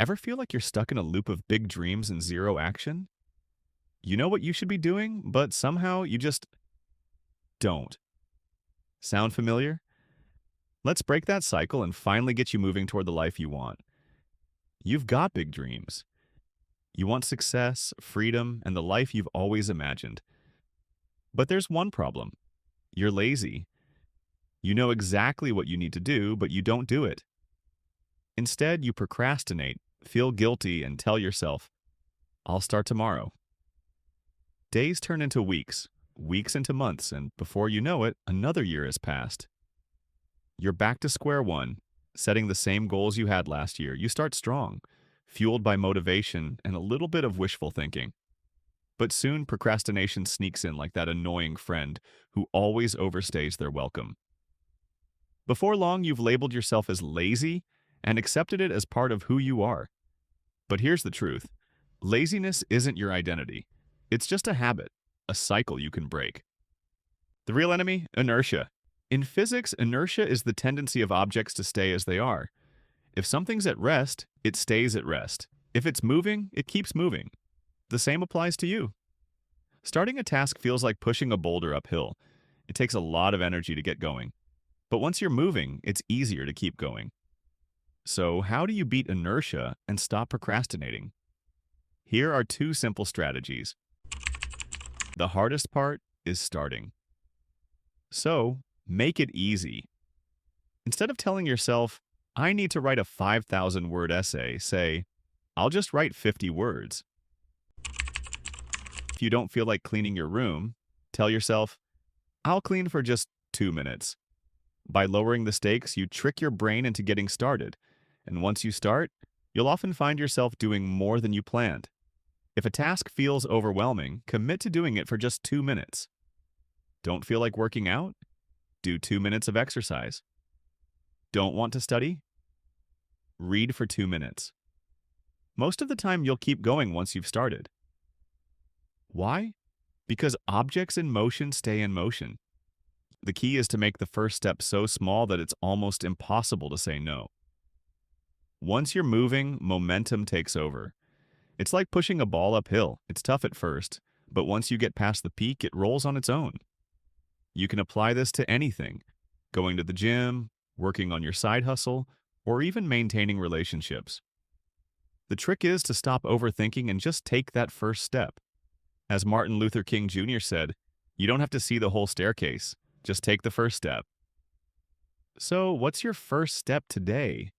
Ever feel like you're stuck in a loop of big dreams and zero action? You know what you should be doing, but somehow you just don't. Sound familiar? Let's break that cycle and finally get you moving toward the life you want. You've got big dreams. You want success, freedom, and the life you've always imagined. But there's one problem. You're lazy. You know exactly what you need to do, but you don't do it. Instead, you procrastinate, feel guilty, and tell yourself, I'll start tomorrow. Days turn into weeks, weeks into months, and before you know it, another year has passed. You're back to square one, setting the same goals you had last year. You start strong, fueled by motivation and a little bit of wishful thinking. But soon, procrastination sneaks in like that annoying friend who always overstays their welcome. Before long, you've labeled yourself as lazy and accepted it as part of who you are. But here's the truth. Laziness isn't your identity. It's just a habit, a cycle you can break. The real enemy? Inertia. In physics, inertia is the tendency of objects to stay as they are. If something's at rest, it stays at rest. If it's moving, it keeps moving. The same applies to you. Starting a task feels like pushing a boulder uphill. It takes a lot of energy to get going. But once you're moving, it's easier to keep going. So, how do you beat inertia and stop procrastinating? Here are two simple strategies. The hardest part is starting. So, make it easy. Instead of telling yourself, I need to write a 5,000-word essay, say, I'll just write 50 words. If you don't feel like cleaning your room, tell yourself, I'll clean for just 2 minutes. By lowering the stakes, you trick your brain into getting started. And once you start, you'll often find yourself doing more than you planned. If a task feels overwhelming, commit to doing it for just 2 minutes. Don't feel like working out? Do 2 minutes of exercise. Don't want to study? Read for 2 minutes. Most of the time, you'll keep going once you've started. Why? Because objects in motion stay in motion. The key is to make the first step so small that it's almost impossible to say no. Once you're moving, momentum takes over. It's like pushing a ball uphill. It's tough at first, but once you get past the peak, it rolls on its own. You can apply this to anything: going to the gym, working on your side hustle, or even maintaining relationships. The trick is to stop overthinking and just take that first step. As Martin Luther King Jr. said, you don't have to see the whole staircase. Just take the first step. So, what's your first step today?